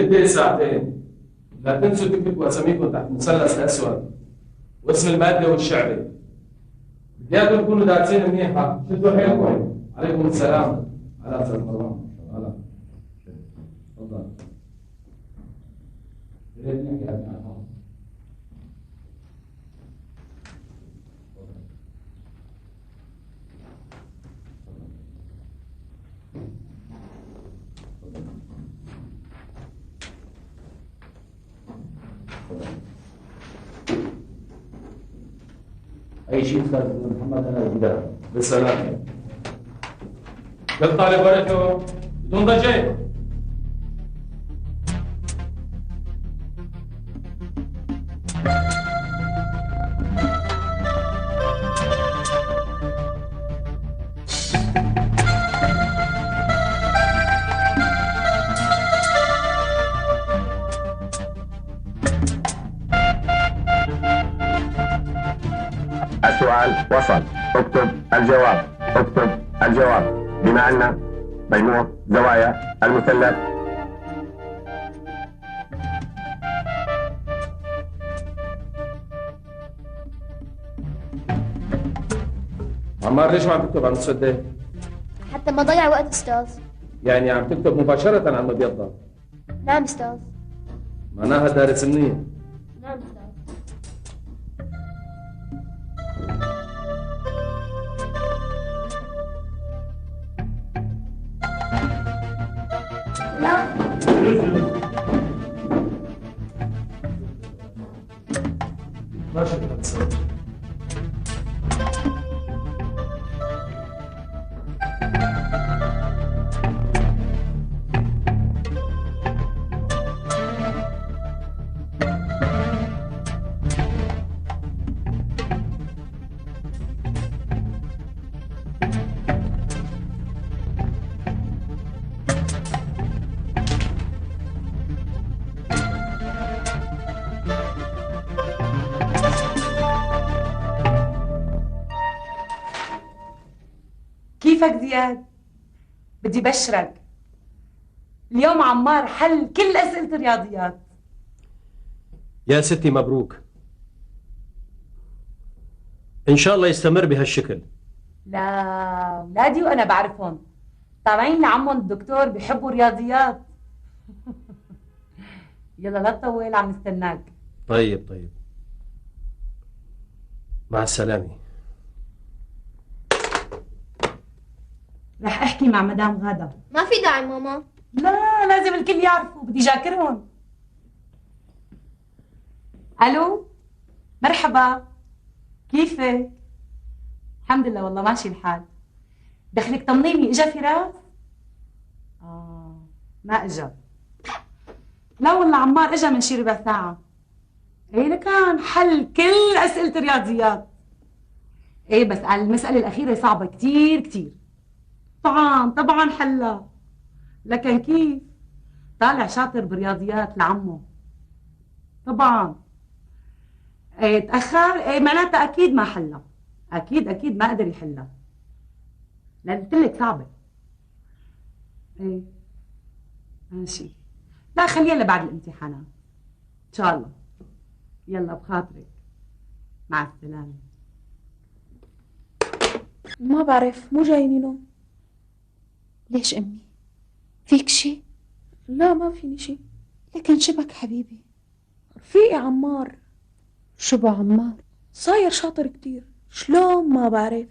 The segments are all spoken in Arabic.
المدة ساعتين. لا تنسوا تكتبوا اساميكم تحت مثلث اسود واسم المادة والشعبي. بدي اياكم تكونوا دارسين منيحة. شدوا حيلكم. عليكم السلام. على استاذ مروان. هلا. تفضل. اي شيء استاذ محمد انا بدي بالسلامة. كل طالب ورقته بدون ضجة. السؤال وصل. اكتب الجواب. اكتب الجواب. بما أن مجموع زوايا المثلث عمار ليش ما عم تكتب على المسودة؟ حتى ما ضيع وقت استاذ. يعني عم تكتب مباشرة على المبيضة. نعم استاذ. معناها دارس منيح. نعم استاذ. لا ماشي بتصير. كيفك زياد؟ بدي بشرك اليوم عمار حل كل أسئلة الرياضيات. يا ستي مبروك. ان شاء الله يستمر بهالشكل. لا ولادي وأنا بعرفهم طالعين لعمهم الدكتور بيحبوا الرياضيات. يلا لا تطول عم نستناك. طيب مع السلامة. رح احكي مع مدام غادة. ما في داعي ماما. لا لازم الكل يعرفوا بدي جاكرهم. الو مرحبا كيفك؟ الحمد لله والله ماشي الحال. دخلك طمنيني اجا فراس؟ ما اجا. لا والله عمار اجا من شي ربع ساعة. ايه لكان حل كل اسئلة الرياضيات. ايه بس قال المسألة الأخيرة صعبة كتير كتير. طبعا حلا. لكن كيف؟ طالع شاطر بالرياضيات لعمه. طبعا. ايه تأخر ايه معناتها أكيد ما حلا. أكيد ما قدر يحلها. لأن قلتلك صعبة. ايه ماشي. لا خليها لبعد الامتحانات. إن شاء الله. يلا بخاطرك. مع السلامة. ما بعرف مو جايني نوم. ليش أمي؟ فيك شي؟ لا ما فيني شي. لكن شبك حبيبي؟ رفيقي عمار. شو بو عمار؟ صاير شاطر كتير. شلون ما بعرف.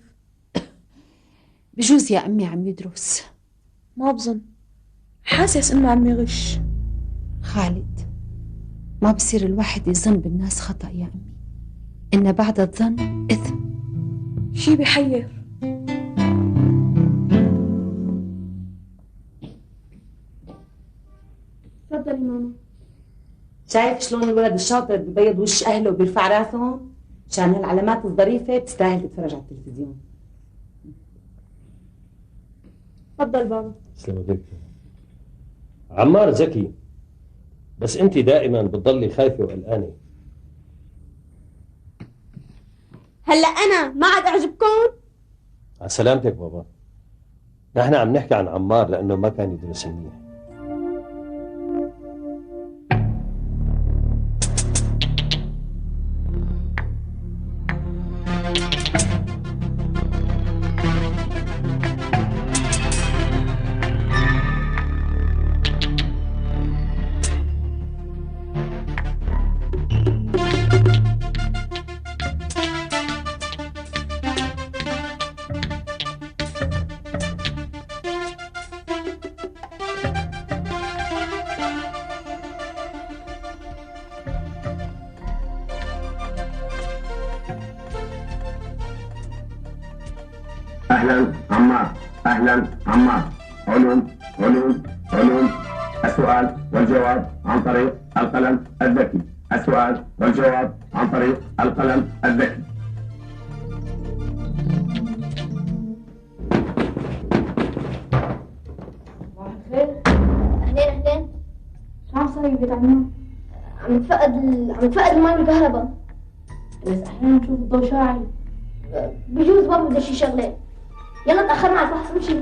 بجوز يا أمي عم يدرس. ما بظن. حاسس إنه عم يغش. خالد ما بصير الواحد يظن بالناس خطأ يا أمي. إن بعد الظن إثم. شي بحير. تفضلي ماما. شايف شلون الولد الشاطر ببيض وش أهله وبيرفع راسهم؟ مشان هالعلامات الظريفة بتستاهل تتفرج على التلفزيون. تفضل بابا. تسلم ايديك. عمار ذكي بس انت دائما بتضلي خايفة وقلقانة. هلا انا ما عاد اعجبكم؟ على سلامتك بابا. نحن عم نحكي عن عمار لانه ما كان يدرس منيح. أهلا عمار. أهلا عمار. علوم علوم علوم. السؤال والجواب عن طريق القلم الذكي. السؤال والجواب عن طريق القلم الذكي. صباح الخير. أهلين أهلين. شو عم تسوي ببيت عمار؟ عم نتفقد المي والكهرباء. بس احيانا بشوف الضوء شاعل. بجوز بابا بده شي شغلة. يلا تأخرنا على الفحص امشي.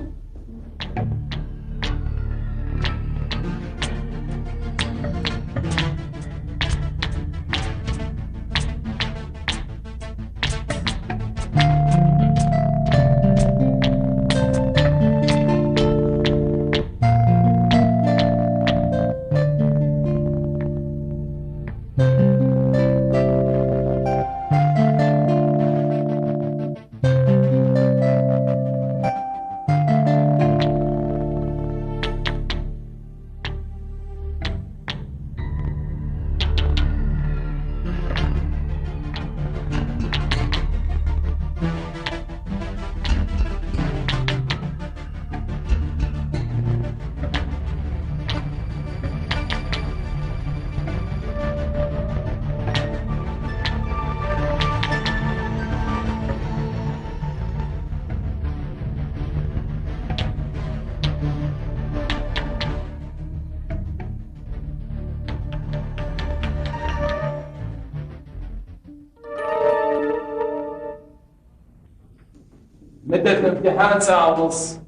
مدة الامتحان ساعة ونص.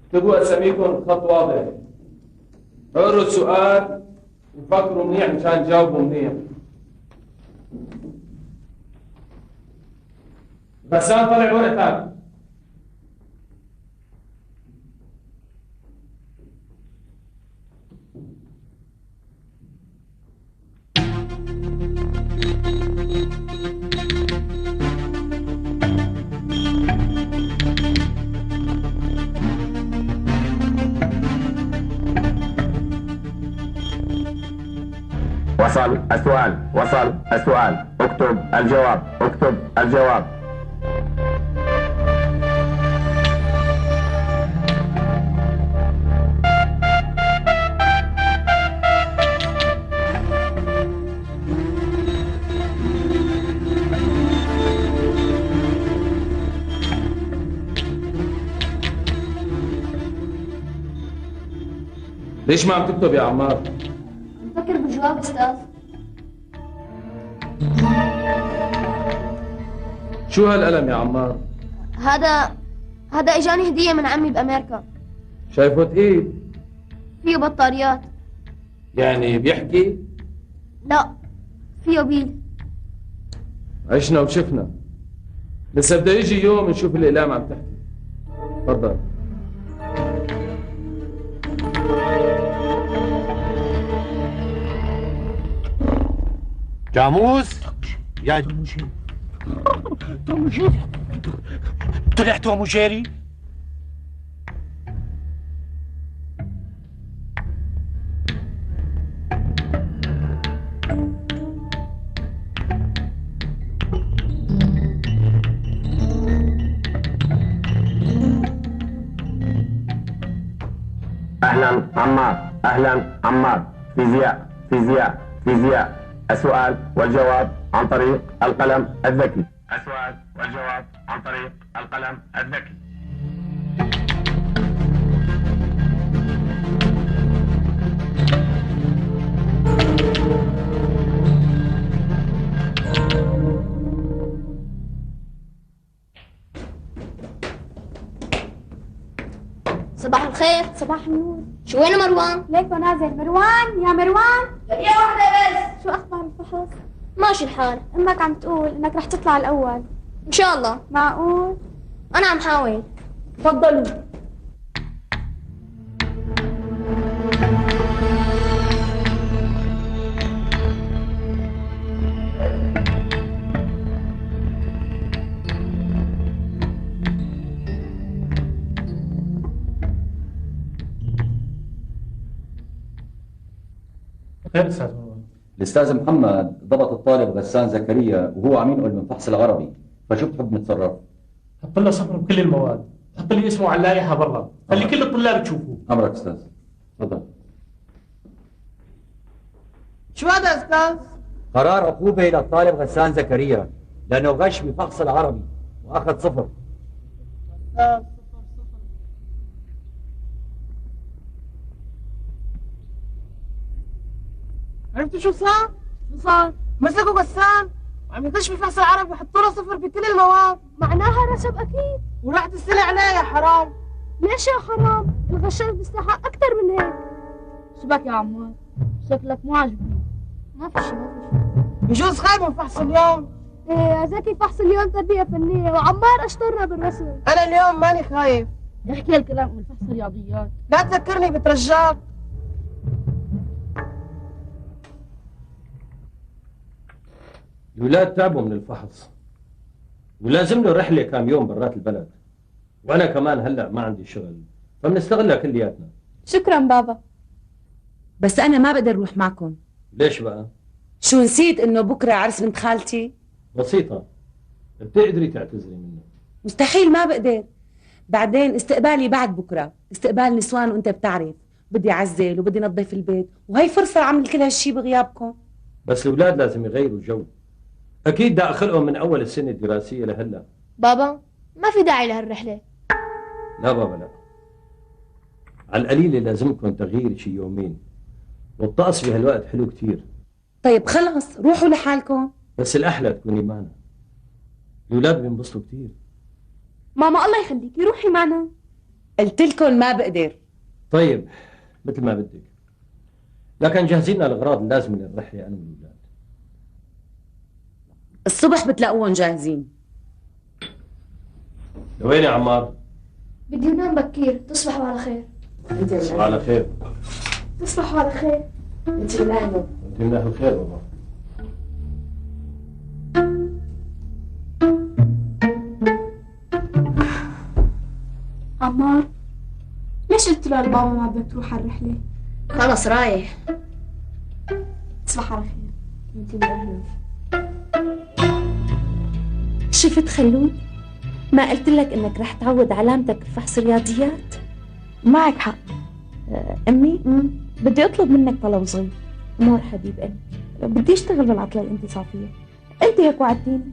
اكتبوا أساميكم بخط واضح. اقروا السؤال وفكروا منيح مشان تجاوبوا منيح. غسان طلع ورقتك. وصل السؤال. وصل السؤال. اكتب الجواب. اكتب الجواب. ليش ما عم تكتب يا عمار؟ بفكر بالجواب أستاذ. شو هالقلم يا عمار؟ هذا إجاني هدية من عمي بأمريكا. شايفه تقيل؟ فيه بطاريات. يعني بيحكي؟ لا، فيه بيل. عشنا وشفنا. لسه بده يجي يوم نشوف الأقلام عم تحكي. تفضل. جاموس يا توم جيري طلع توم جيري. أهلا عمار. أهلا عمار. فيزياء فيزياء فيزياء. السؤال والجواب عن طريق القلم الذكي. السؤال والجواب عن طريق القلم الذكي. صباح الخير. صباح النور. شو وين مروان؟ ليك ونازل مروان يا مروان. دقيقة واحدة بس. شو أخبار الفحص؟ ماشي الحال. أمك عم تقول إنك رح تطلع الأول. إن شاء الله. معقول؟ أنا عم حاول. تفضلوا. خير استاذ مروان. الاستاذ محمد ضبط الطالب غسان زكريا وهو عم ينقل من فحص العربي، فشو بتحب نتصرف؟ حط لنا صفر بكل المواد، حط لي اسمه على اللائحه برا، خلي كل الطلاب تشوفوه. امرك استاذ. تفضل. شو هذا استاذ؟ قرار عقوبة للطالب غسان زكريا لأنه غش بفحص العربي وأخذ صفر. عرفتوا شو صار؟ شو صار؟ مسكوا غسان وعم يغش بفحص العربي وحطوا له صفر بكل المواد. معناها رسب اكيد. وراحت السنة عليه يا حرام. ليش يا حرام؟ الغشاش بيستحق اكثر من هيك. شبك يا عمار؟ شكلك مو عاجبني. ما في شيء. بجوز خايب من فحص اليوم. ايه يا زكي فحص اليوم تربية فنية وعمار اشطرنا بالرسم. أنا اليوم ماني خايف. احكي الكلام من فحص الرياضيات. لا تذكرني بترجاك. الولاد تعبوا من الفحص ولازم له رحله كم يوم برات البلد، وانا كمان هلا ما عندي شغل فبنستغلها كلياتنا. شكرا بابا، بس انا ما بقدر اروح معكم. ليش بقى؟ شو نسيت انه بكره عرس بنت خالتي؟ بسيطه، بتقدري تعتذري منه. مستحيل، ما بقدر. بعدين استقبالي بعد بكره، استقبال نسوان وانت بتعرف بدي اعزل وبدي نظف البيت، وهي فرصه اعمل كل هالشي بغيابكم. بس الاولاد لازم يغيروا جو، اكيد دا اخلقهم من اول السنه الدراسيه لهلا. بابا ما في داعي لهالرحلة. لا بابا لا، على القليله لازمكم تغيير شي يومين، والطقس بهالوقت حلو كتير. طيب خلص روحوا لحالكم. بس الاحلى تكوني معنا، الاولاد بينبسطوا كتير. ماما الله يخليكي روحي معنا. قلت لكم ما بقدر. طيب مثل ما بدك، لكن جهزي لنا الاغراض اللازمه للرحله انا والاولاد. الصبح بتلاقوهم جاهزين. لوين يا عمار؟ بدي انام بكير. تصبحوا على خير. تصبحوا على خير. تصبحوا على خير. انت من اهله. انت من اهل الخير والله. عمار ليش قلت له لبابا ما بدك تروح على الرحلة؟ خلص رايح. تصبح على خير. انت من اهله. شفت خلود؟ ما قلت لك انك رح تعود علامتك بفحص الرياضيات؟ معك حق. امي بدي اطلب منك طلب صغير. امور حبيب قلبي، بدي اشتغل بالعطله الانتصافيه. انت هيك وعدتيني.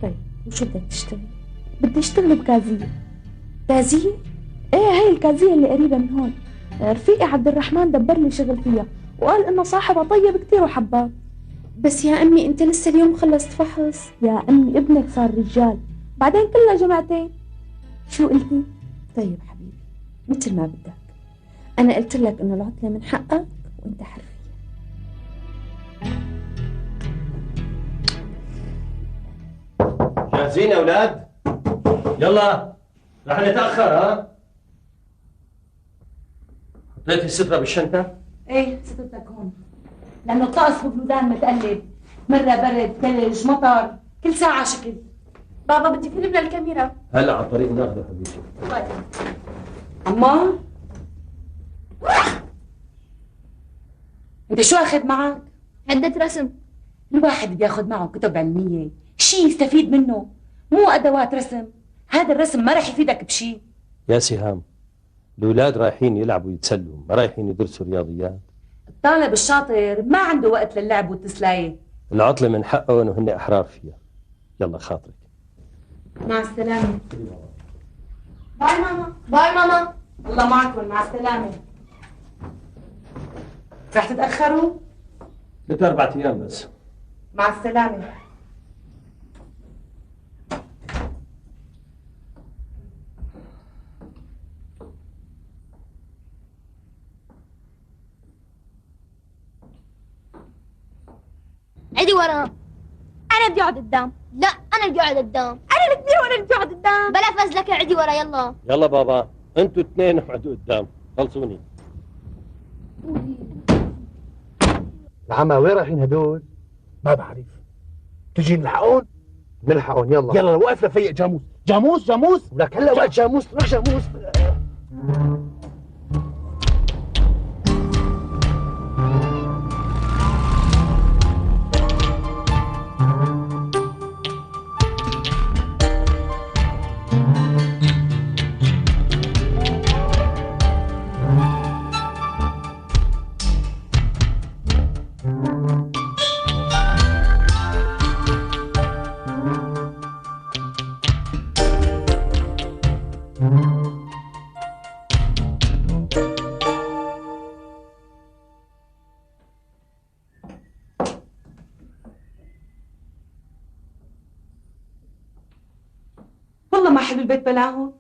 طيب وشو بدك تشتغل؟ بدي اشتغل بكازيه. كازيه؟ ايه هي الكازيه اللي قريبه من هون. رفيقي عبد الرحمن دبر لي شغل فيها وقال انه صاحبها طيب كتير وحباب. بس يا امي انت لسه اليوم خلصت فحص. يا امي ابنك صار رجال، بعدين كلها جمعتين. شو قلتي؟ طيب حبيبي مثل ما بدك. انا قلت لك انه العطله من حقك وانت حر فيها. جاهزين يا اولاد؟ يلا رح نتاخر. ها؟ حطيتي الستره بالشنطه؟ ايه سترتك هون، لانه الطقس ببلودان متقلب، مره برد ثلج مطر، كل ساعه شكل. بابا بدي فيلم للكاميرا. هلا على الطريق ناخذه حبيبي. طيب عمار انت شو اخذ معك؟ عدة رسم. الواحد بياخذ معه كتب علميه، شيء يستفيد منه، مو ادوات رسم. هذا الرسم ما رح يفيدك بشيء. يا سهام، الاولاد رايحين يلعبوا ويتسلوا، ما رايحين يدرسوا رياضيات. الطالب الشاطر ما عنده وقت للعب والتسلايه. العطله من حقهم وهن احرار فيها. يلا خاطرك. مع السلامه. باي ماما. باي ماما. الله معكم. مع السلامه. رح تتاخروا؟ 3-4 ايام بس. مع السلامه. عدي ورا. أنا بدي أقعد قدام. لا انا اللي قاعد قدام. أنا الكبير وأنا اللي بدي أقعد قدام. بلا فزلك عدي ورا يلا. يلا بابا انتوا اثنين اقعدوا قدام، خلصوني. العمى وين رايحين هدول؟ ما بعرف. تجي نلحقون؟ نلحقون يلا. يلا واقف لفيق جاموس. جاموس جاموس ولك هلا وقت جاموس. روح جاموس. ما حلو البيت بلاهم؟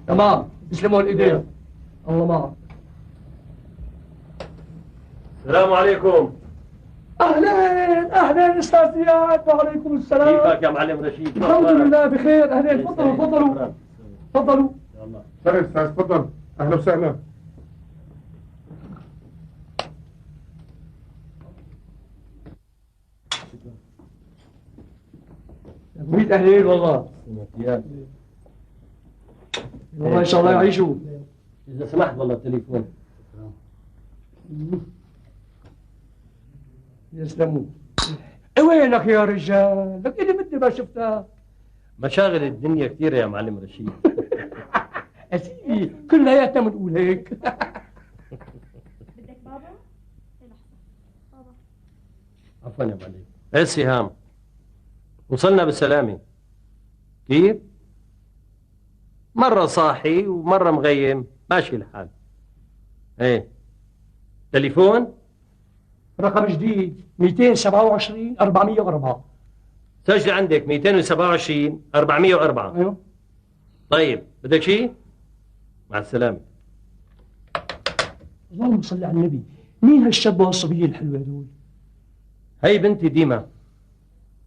تمام، تسلموا الايدين. الله معك. السلام عليكم. اهلا اهلا استاذ زياد، وعليكم السلام. كيفك يا معلم رشيد؟ الحمد لله بخير. اهلا، تفضلوا تفضلوا تفضلوا. سلام استاذ، تفضل. اهلا وسهلا. ميت اهلين والله. والله ان شاء الله يعيشوا. اذا سمحت والله التليفون. يسلموا. وينك يا رجال؟ لك إلي مدة ما شفتها. مشاغل الدنيا كثيرة يا معلم رشيد. أسيدي كلياتنا بنقول هيك. بدك بابا؟ بابا عفوا يا معلم. ايه سهام؟ وصلنا بالسلامة. كيف؟ مرة صاحي ومرة مغيم، ماشي الحال. ايه تليفون؟ رقم جديد 227 404. سجل عندك 227 404. ايوه. طيب بدك شيء؟ مع السلامة. اللهم صل على النبي، مين هالشاب وهالصبية الحلوة هذول؟ هي بنتي ديما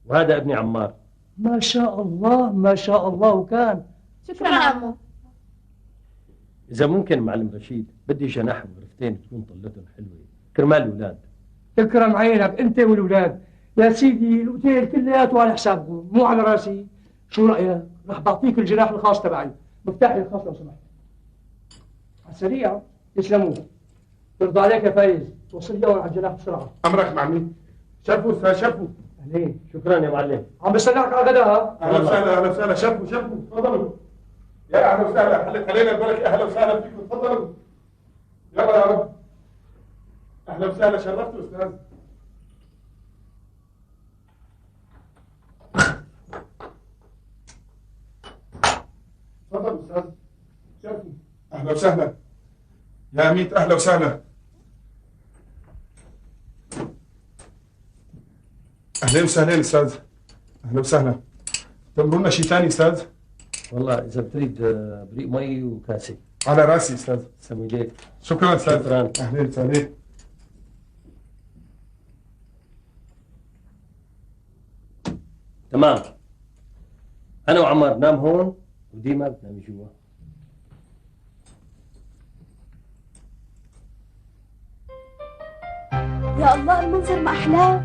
وهذا ابني عمار. ما شاء الله ما شاء الله. وكان شكرا عمو. إذا ممكن معلم رشيد بدي جناح وغرفتين تكون طلتهم حلوة كرمال الأولاد. تكرم عينك أنت والأولاد يا سيدي. الأوتيل كلياته على حسابكم مو على راسي. شو رأيك؟ رح بعطيك الجناح الخاص تبعي، مفتاحي الخاص لو سمحت. على السريع. يسلموا. ترضى عليك يا فايز، توصل لي على الجناح بسرعة. امرك معلمي. شرفوا استاذ، شرفوا. أهلين. شكرا يا معلم. عم بستناك على غدا. ها اهلا وسهلا اهلا وسهلا. شرفوا شرفوا، تفضلوا. يا اهلا وسهلا، حلت علينا البركه. اهلا وسهلا فيكم، تفضلوا. يلا يا رب. اهلا وسهلا، شرفتوا استاذ. تفضل استاذ. شرفوا. اهلا وسهلا يا ميت، اهلا وسهلا. اهلين وسهلين استاذ. اهلا وسهلا. تمروا شيء ثاني استاذ؟ والله اذا بتريد بريق مي وكاسه. على راسي استاذ. سمي ايديك. شكرا استاذ. شكرا. اهلين وسهلين. تمام. انا وعمار نام هون وديما بتنامي جوا. يا الله المنظر ما أحلاه.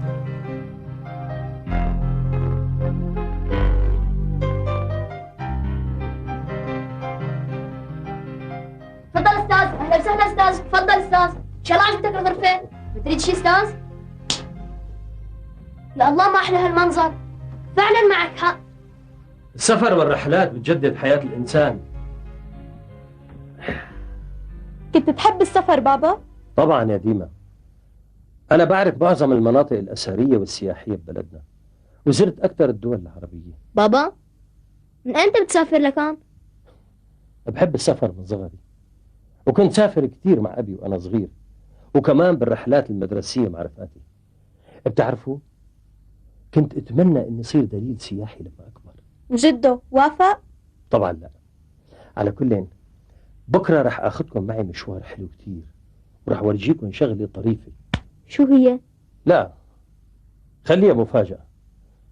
تفضل استاذ. اهلا وسهلا استاذ. تفضل استاذ. ان شاء الله عجبتك الغرفه. بتريد شيء استاذ؟ يا الله ما احلى هالمنظر. فعلا معك حق. السفر والرحلات بتجدد حياة الإنسان. كنت تحب السفر بابا؟ طبعا يا ديما. أنا بعرف معظم المناطق الأثرية والسياحية ببلدنا، وزرت أكثر الدول العربية. بابا من امتى بتسافر لكان؟ بحب السفر من صغري، وكنت سافر كثير مع أبي وأنا صغير، وكمان بالرحلات المدرسية مع رفقاتي. بتعرفوا كنت أتمنى إني أصير دليل سياحي لما أكبر. وجده وافق؟ طبعا لا. على كل بكرة رح اخذكم معي مشوار حلو كتير، ورح ورجيكم شغلة طريفة. شو هي؟ لا، خليها مفاجأة.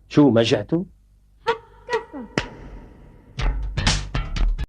شو ما جعتوا؟